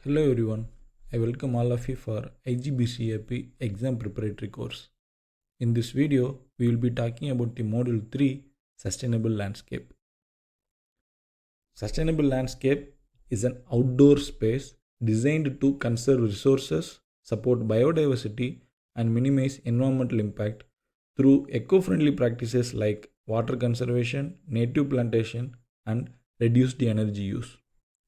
Hello everyone, I welcome all of you for IGBC exam preparatory course. In this video, we will be talking about the Module 3 Sustainable Landscape. Sustainable landscape is an outdoor space designed to conserve resources, support biodiversity, and minimize environmental impact through eco-friendly practices like water conservation, native plantation, and reduced energy use.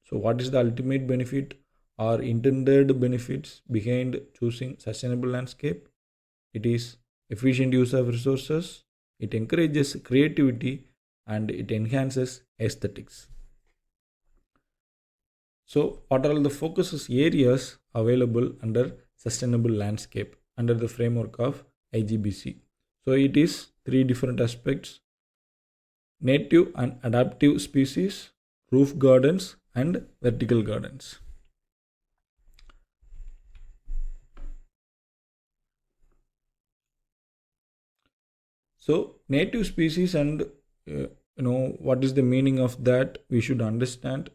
So, what is the ultimate benefit or intended benefits behind choosing sustainable landscape? It is efficient use of resources, it encourages creativity, and it enhances aesthetics. So, what are all the focuses areas available under sustainable landscape under the framework of IGBC? So, it is three different aspects: native and adaptive species, roof gardens, and vertical gardens. So, native species and what is the meaning of that we should understand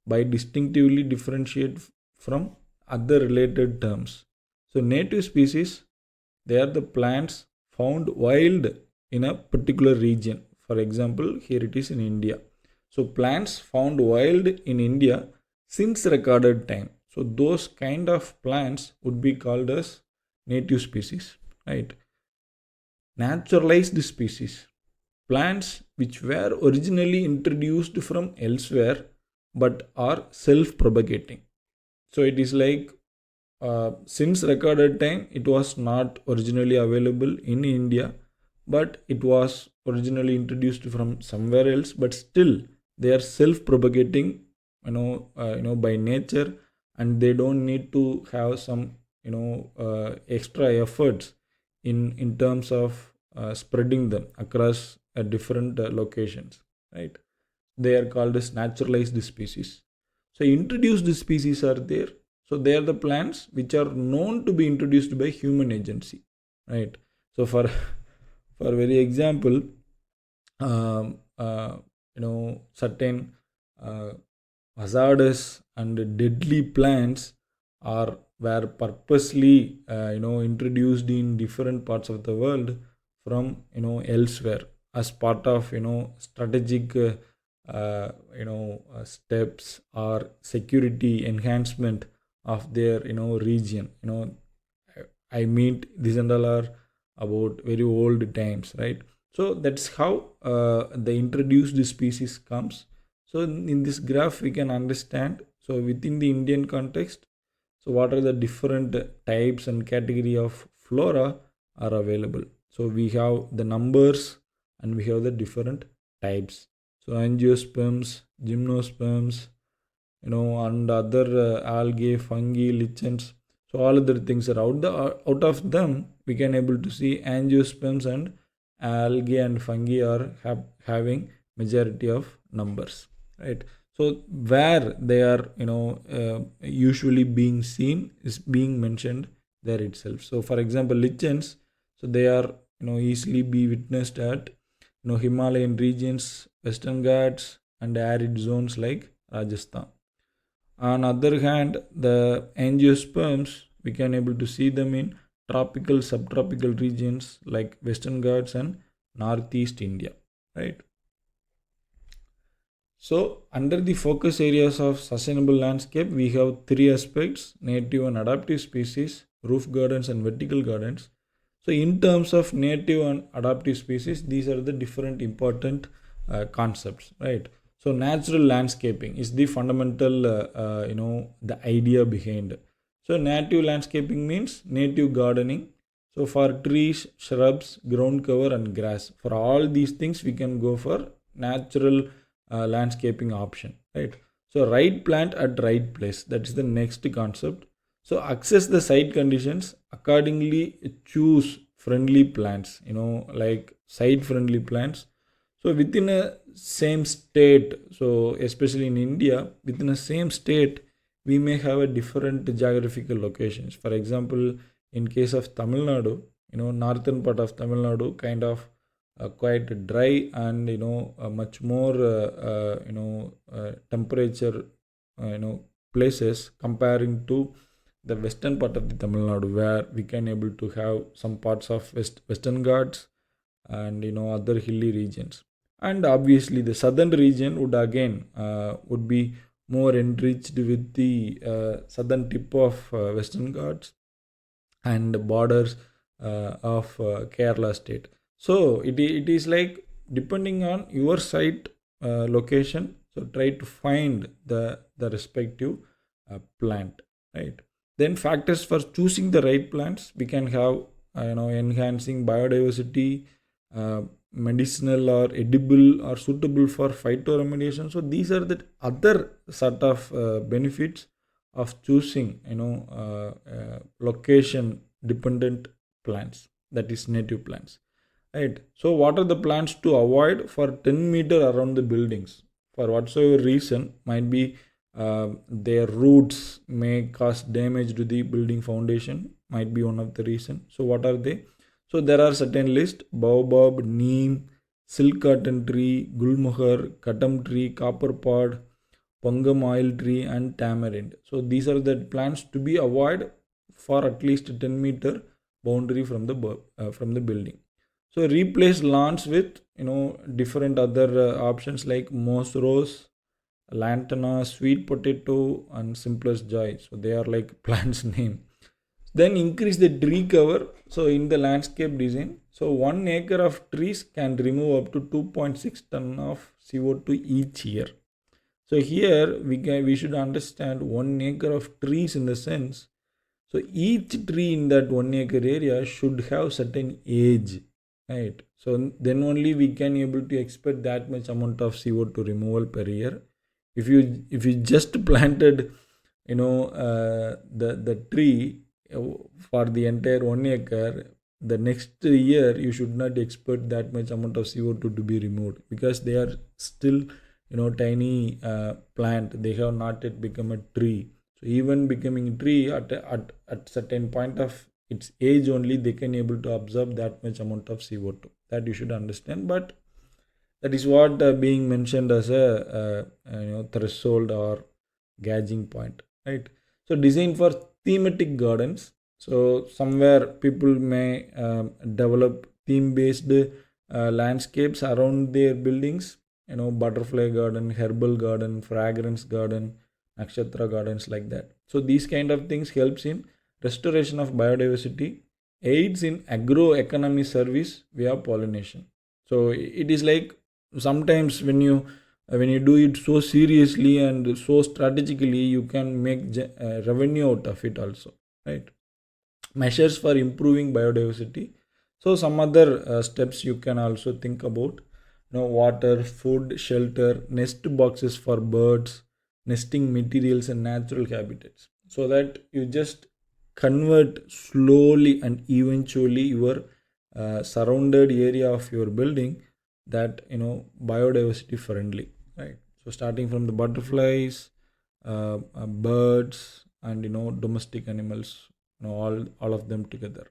by distinctively differentiate from other related terms. So, native species, they are the plants found wild in a particular region. For example, here it is in India. So, plants found wild in India since recorded time. So, those kind of plants would be called as native species, right? Naturalized species, plants which were originally introduced from elsewhere but are self propagating. So it is like since recorded time, it was not originally available in India, but it was originally introduced from somewhere else, but still they are self propagating, by nature, and they don't need to have some extra efforts in terms of spreading them across different locations, right? They are called as naturalized species. So introduced species are there. So they are the plants which are known to be introduced by human agency, right? So for for very example, certain uh, hazardous and deadly plants are were purposely introduced in different parts of the world from elsewhere as part of strategic steps or security enhancement of their region. I mean, these and all are about very old times, right? So that's how the introduced species comes. So in this graph we can understand, so within the Indian context, so what are the different types and category of flora are available. So we have the numbers and we have the different types. So angiosperms, gymnosperms, and other algae, fungi, lichens. So all other things are out of them. We can able to see angiosperms and algae and fungi are having majority of numbers, right? So where they are, usually being seen is being mentioned there itself. So for example, lichens, so they are easily be witnessed at Himalayan regions, Western Ghats, and arid zones like Rajasthan. On other hand, the angiosperms, we can able to see them in tropical, subtropical regions like Western Ghats and Northeast India, right? So, under the focus areas of sustainable landscape, we have three aspects: native and adaptive species, roof gardens, and vertical gardens. So, in terms of native and adaptive species, these are the different important concepts, right? So, natural landscaping is the fundamental, the idea behind. So, native landscaping means native gardening. So, for trees, shrubs, ground cover, and grass, for all these things, we can go for natural landscaping option, right? So, right plant at right place, that is the next concept. So access the site conditions accordingly, choose friendly plants, like site friendly plants. So within a same state, so especially in India, within a same state, we may have a different geographical locations. For example, in case of Tamil Nadu, northern part of Tamil Nadu kind of quite dry and much more temperature places comparing to the western part of the Tamil Nadu, where we can able to have some parts of Western Ghats and other hilly regions. And obviously the southern region would again would be more enriched with the southern tip of Western Ghats and borders of Kerala state. So it is like depending on your site location. So try to find the respective plant, right? Then factors for choosing the right plants, we can have enhancing biodiversity, medicinal or edible or suitable for phytoremediation. So these are the other sort of benefits of choosing location dependent plants, that is native plants, right? So what are the plants to avoid for 10-meter around the buildings? For whatsoever reason, might be their roots may cause damage to the building foundation, might be one of the reason. So what are they? So there are certain list: baobab, neem, silk cotton tree, gulmohar, katam tree, copper pod, pungam oil tree, and tamarind. So these are the plants to be avoided for at least 10-meter boundary from the building. So replace lawns with different other options like moss rose, lantana, sweet potato, and simplest joy. So they are like plants name. Then increase the tree cover. So in the landscape design, so 1 acre of trees can remove up to 2.6 ton of CO2 each year. So here we should understand 1 acre of trees in the sense. So each tree in that 1 acre area should have certain age, right? So then only we can able to expect that much amount of CO2 removal per year. If you just planted the tree for the entire 1 acre, the next year you should not expect that much amount of CO2 to be removed, because they are still tiny plant. They have not yet become a tree. So even becoming a tree at certain point of its age only, they can able to absorb that much amount of CO2. That you should understand. But that is what being mentioned as a threshold or gauging point, right? So design for thematic gardens. So somewhere people may develop theme based landscapes around their buildings, butterfly garden, herbal garden, fragrance garden, nakshatra gardens, like that. So these kind of things helps in restoration of biodiversity, aids in agroeconomy service via pollination. So it is like sometimes when you do it so seriously and so strategically, you can make revenue out of it also, right? Measures for improving biodiversity. So some other steps you can also think about: water, food, shelter, nest boxes for birds, nesting materials, and natural habitats, so that you just convert slowly and eventually your surrounded area of your building that biodiversity friendly, right? So starting from the butterflies, birds, and domestic animals, all of them together.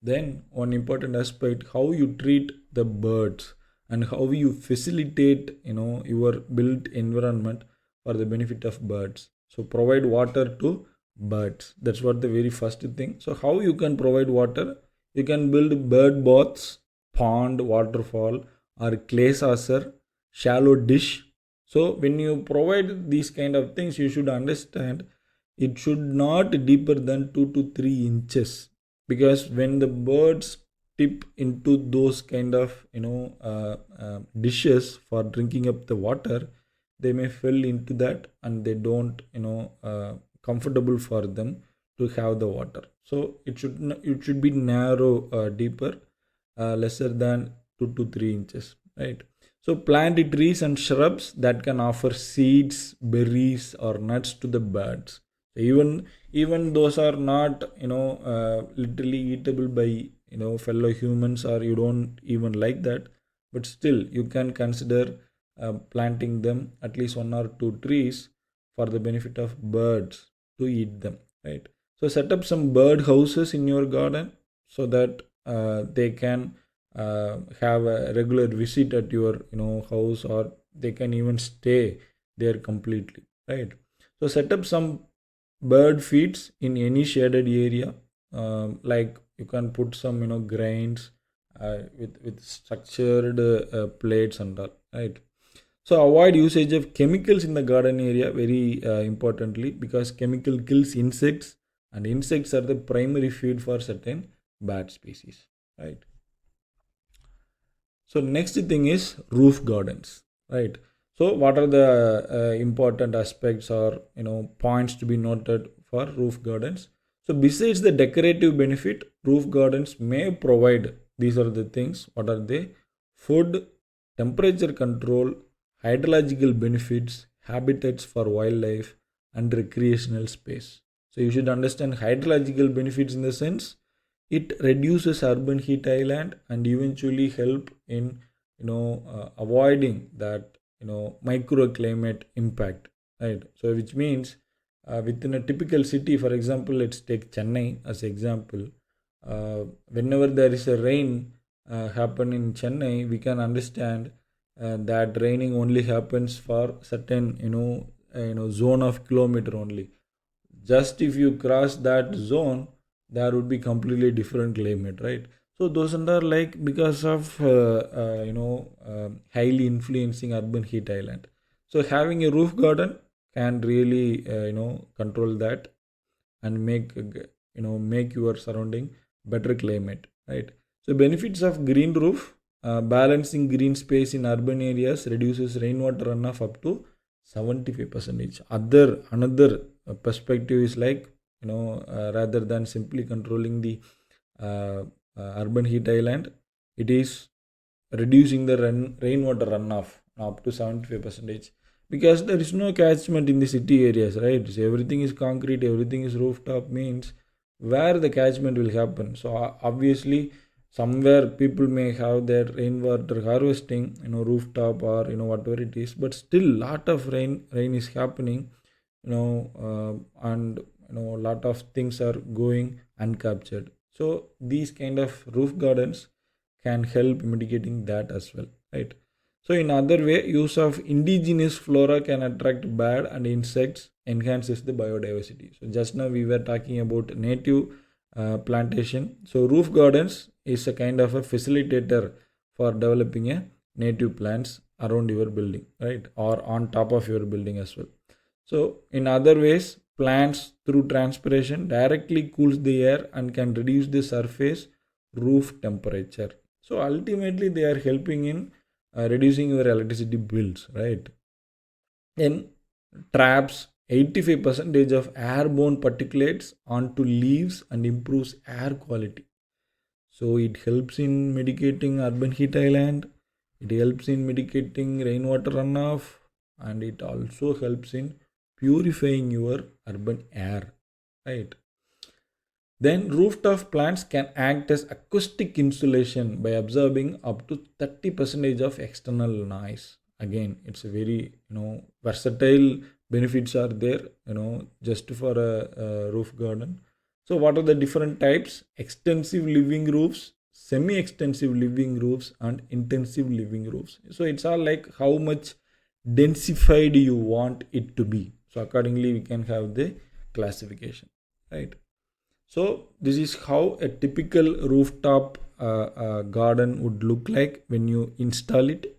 Then one important aspect: how you treat the birds and how you facilitate your built environment for the benefit of birds. So provide water to birds. That's what the very first thing. So how you can provide water? You can build bird baths, pond, waterfall, or clay saucer, shallow dish. So when you provide these kind of things, you should understand it should not deeper than 2 to 3 inches, because when the birds tip into those kind of dishes for drinking up the water, they may fall into that and they don't comfortable for them to have the water. So it should be narrow, deeper, lesser than 2 to 3 inches, right? So plant trees and shrubs that can offer seeds, berries, or nuts to the birds. Even those are not literally eatable by fellow humans, or you don't even like that, but still you can consider planting them, at least 1 or 2 trees, for the benefit of birds to eat them, right? So set up some bird houses in your garden, so that they can have a regular visit at your house, or they can even stay there completely, right? So set up some bird feeds in any shaded area, like you can put some grains with structured plates and all, right? So avoid usage of chemicals in the garden area very importantly, because chemical kills insects, and insects are the primary feed for certain bat species, right? So next thing is roof gardens, right? So what are the important aspects or points to be noted for roof gardens? So besides the decorative benefit, roof gardens may provide, these are the things. What are they? Food, temperature control, hydrological benefits, habitats for wildlife, and recreational space. So you should understand hydrological benefits in the sense it reduces urban heat island and eventually help in avoiding that microclimate impact, right? So which means within a typical city, for example, let's take Chennai as example. Whenever there is a rain happen in Chennai, we can understand that raining only happens for certain zone of kilometer only. Just if you cross that zone, there would be completely different climate, right? So those are like because of highly influencing urban heat island. So having a roof garden can really control that and make your surrounding better climate, right? So benefits of green roof: balancing green space in urban areas reduces rainwater runoff up to 75%. Another perspective is like rather than simply controlling the uh, urban heat island, it is reducing the rainwater runoff up to 75%, because there is no catchment in the city areas, right? So everything is concrete, everything is rooftop, means where the catchment will happen. So obviously somewhere people may have their rainwater harvesting rooftop or whatever it is, but still lot of rain is happening, and lot of things are going uncaptured. So these kind of roof gardens can help mitigating that as well, right? So in other way, use of indigenous flora can attract bird and insects, enhances the biodiversity. So just now we were talking about native plantation. So roof gardens is a kind of a facilitator for developing a native plants around your building, right, or on top of your building as well. So in other ways, plants through transpiration directly cools the air and can reduce the surface roof temperature. So ultimately, they are helping in reducing your electricity bills, right? Then traps 85% of airborne particulates onto leaves and improves air quality. So it helps in mitigating urban heat island. It helps in mitigating rainwater runoff, and it also helps in purifying your urban air, right? Then rooftop plants can act as acoustic insulation by absorbing up to 30% of external noise. Again, it's a very versatile benefits are there, just for a roof garden. So what are the different types? Extensive living roofs, semi-extensive living roofs, and intensive living roofs. So it's all like how much densified you want it to be. So accordingly, we can have the classification, right? So this is how a typical rooftop garden would look like when you install it.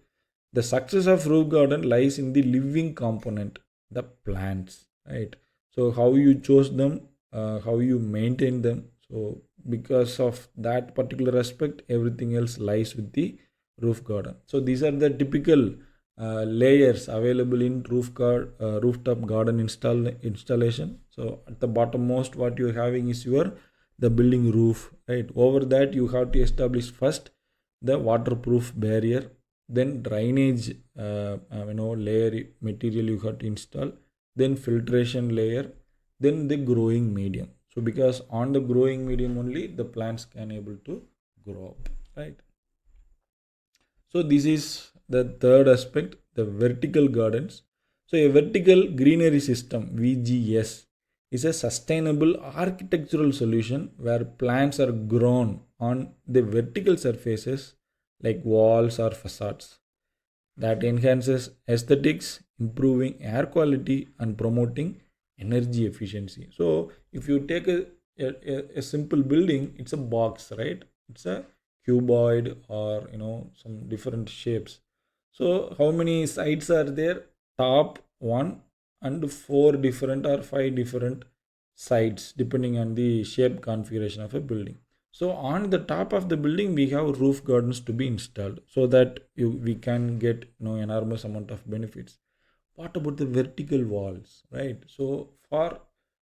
The success of roof garden lies in the living component, the plants, right? So how you chose them, how you maintain them. So because of that particular aspect, everything else lies with the roof garden. So these are the typical layers available in rooftop garden installation. So at the bottommost, what you're having is your the building roof, right? Over that, you have to establish first the waterproof barrier, then drainage layer material you have to install, then filtration layer, then the growing medium. So because on the growing medium only the plants can able to grow up, right? So this is the third aspect, the vertical gardens. So a vertical greenery system, VGS, is a sustainable architectural solution where plants are grown on the vertical surfaces like walls or facades, that enhances aesthetics, improving air quality and promoting energy efficiency. So if you take a simple building, it's a box, right? It's a cuboid, or some different shapes. So how many sides are there? Top one and four different or five different sides depending on the shape configuration of a building. So on the top of the building we have roof gardens to be installed, so that we can get enormous amount of benefits. What about the vertical walls, right? So for,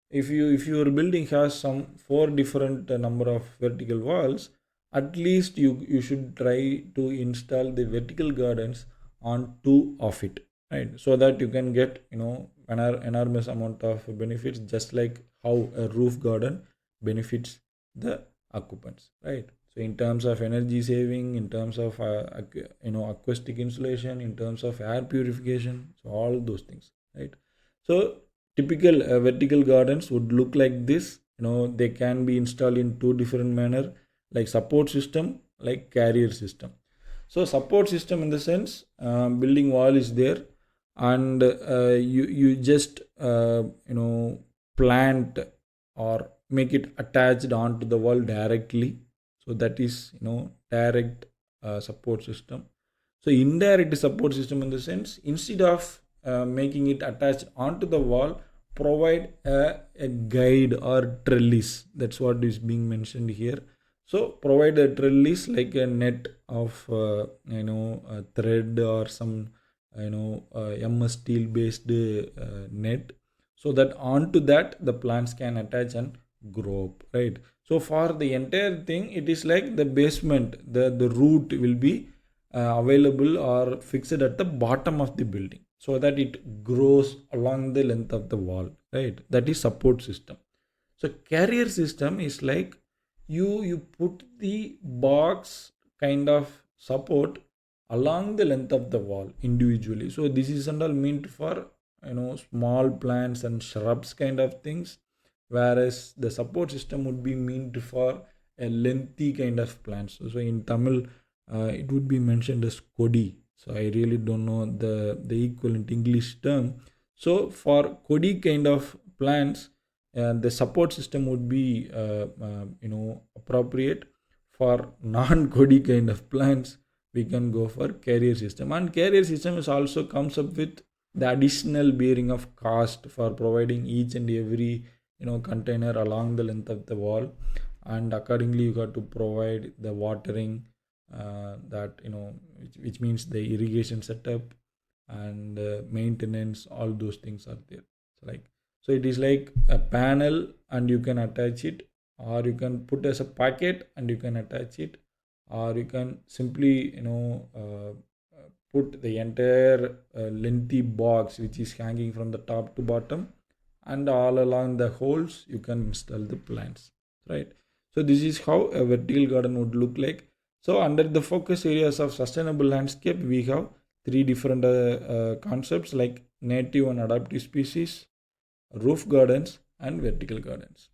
if your building has some four different number of vertical walls, at least you should try to install the vertical gardens on two of it, right? So that you can get enormous amount of benefits, just like how a roof garden benefits the occupants, right? So in terms of energy saving, in terms of acoustic insulation, in terms of air purification, so all those things, right? So typical vertical gardens would look like this. They can be installed in two different manner, like support system, like carrier system. So support system, in the sense, building wall is there, and you just plant or make it attached onto the wall directly. So that is direct support system. So indirect support system, in the sense, instead of making it attached onto the wall, provide a guide or trellis. That's what is being mentioned here. So provide a trellis, like a net of a thread, or some MS steel based net, so that onto that the plants can attach and grow up, right? So for the entire thing, it is like the basement, the root will be available or fixed at the bottom of the building, so that it grows along the length of the wall, right? That is support system. So carrier system is like, you put the box kind of support along the length of the wall individually. So this is and all meant for small plants and shrubs kind of things, whereas the support system would be meant for a lengthy kind of plants. So in Tamil, it would be mentioned as kodi. So I really don't know the equivalent English term. So for kodi kind of plants, the support system would be appropriate. For non-kodi kind of plants, we can go for carrier system, and carrier system is also comes up with the additional bearing of cost for providing each and every container along the length of the wall. And accordingly you got to provide the watering, that which means the irrigation setup and maintenance, all those things are there. So it is like a panel, and you can attach it, or you can put as a packet and you can attach it, or you can simply put the entire lengthy box which is hanging from the top to bottom, and all along the holes you can install the plants, right? So this is how a vertical garden would look like. So under the focus areas of sustainable landscape, we have three different concepts, like native and adaptive species, roof gardens, and vertical gardens.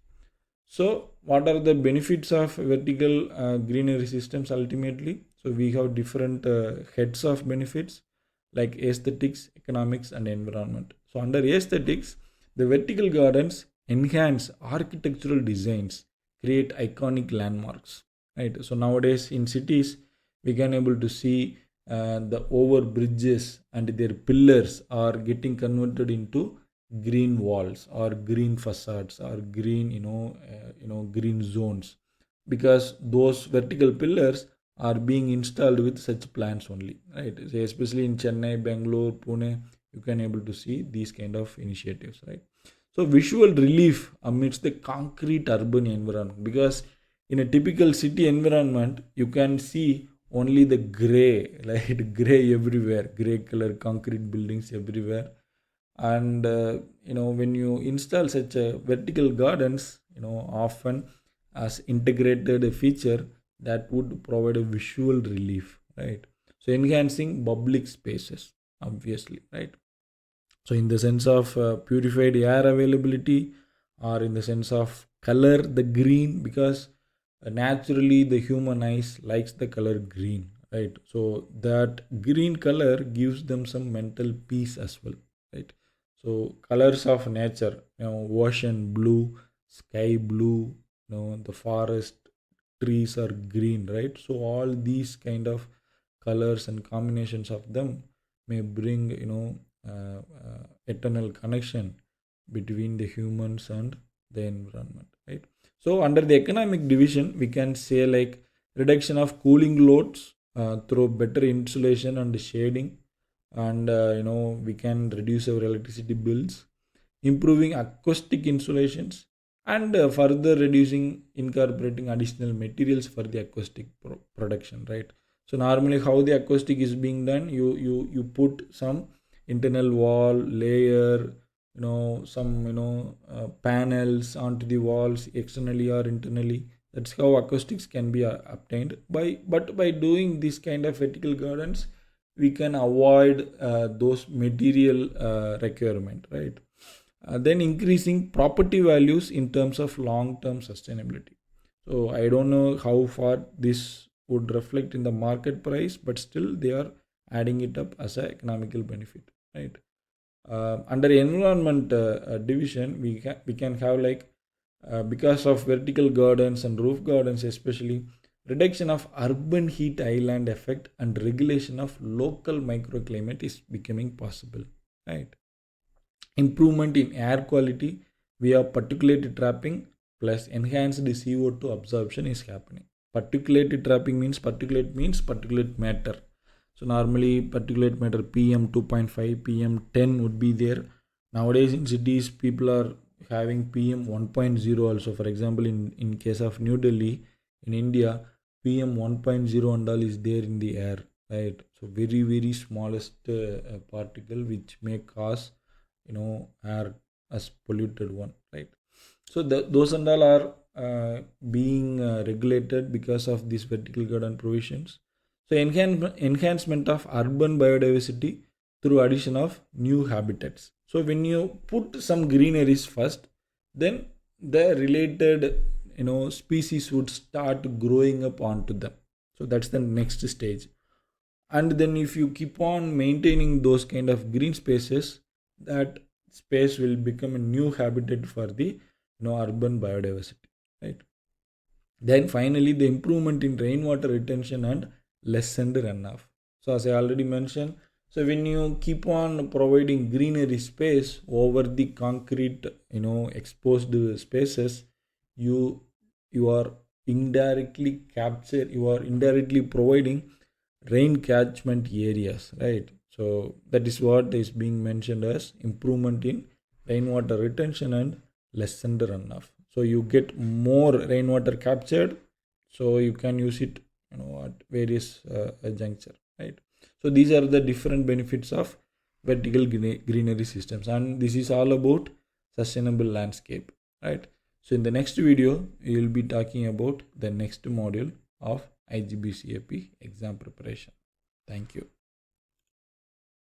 So what are the benefits of vertical greenery systems ultimately? So we have different heads of benefits, like aesthetics, economics, and environment. So under aesthetics, the vertical gardens enhance architectural designs, create iconic landmarks, right? So nowadays in cities, we can able to see the over bridges and their pillars are getting converted into green walls or green facades or green green zones, because those vertical pillars are being installed with such plants only, right? So especially in Chennai, Bangalore, Pune, you can able to see these kind of initiatives, right? So visual relief amidst the concrete urban environment, because in a typical city environment you can see only the gray, like gray everywhere, gray color concrete buildings everywhere. And when you install such a vertical gardens, often as integrated feature, that would provide a visual relief, right? So enhancing public spaces, obviously, right? So in the sense of purified air availability, or in the sense of color, the green, because naturally the human eyes likes the color green, right? So that green color gives them some mental peace as well, right? So colors of nature, ocean blue, sky blue, the forest trees are green, right? So all these kind of colors and combinations of them may bring eternal connection between the humans and the environment, right? So under the economic division we can say like reduction of cooling loads through better insulation and shading, and we can reduce our electricity bills, improving acoustic insulations, and further reducing incorporating additional materials for the acoustic production, right? So normally how the acoustic is being done, you put some internal wall layer, some panels onto the walls externally or internally. That's how acoustics can be obtained by doing this kind of vertical gardens. We can avoid those material requirement, right? Then increasing property values in terms of long term sustainability. So I don't know how far this would reflect in the market price, but still they are adding it up as a economical benefit, right? Under environment division, we can have like because of vertical gardens and roof gardens especially, reduction of urban heat island effect and regulation of local microclimate is becoming possible, right? Improvement in air quality via particulate trapping plus enhanced CO2 absorption is happening. Particulate trapping means particulate matter. So normally particulate matter PM 2.5, PM 10 would be there. Nowadays in cities people are having PM 1.0 also. For example, in case of New Delhi in India, PM 1.0 and all is there in the air, right? So very very smallest particle which may cause air as polluted one, right? So those and all are being regulated because of these vertical garden provisions. So enhancement of urban biodiversity through addition of new habitats. So when you put some greeneries first, then the related species would start growing up onto them. So that's the next stage. And then if you keep on maintaining those kind of green spaces, that space will become a new habitat for the urban biodiversity, right? Then finally the improvement in rainwater retention and lessened runoff. So as I already mentioned, so when you keep on providing greenery space over the concrete exposed spaces, you you are indirectly providing rain catchment areas, right? So that is what is being mentioned as improvement in rainwater retention and lessened runoff. So you get more rainwater captured, so you can use it at various juncture, right? So these are the different benefits of vertical greenery systems, and this is all about sustainable landscape, right? So in the next video we will be talking about the next module of IGBCAP exam preparation. Thank you.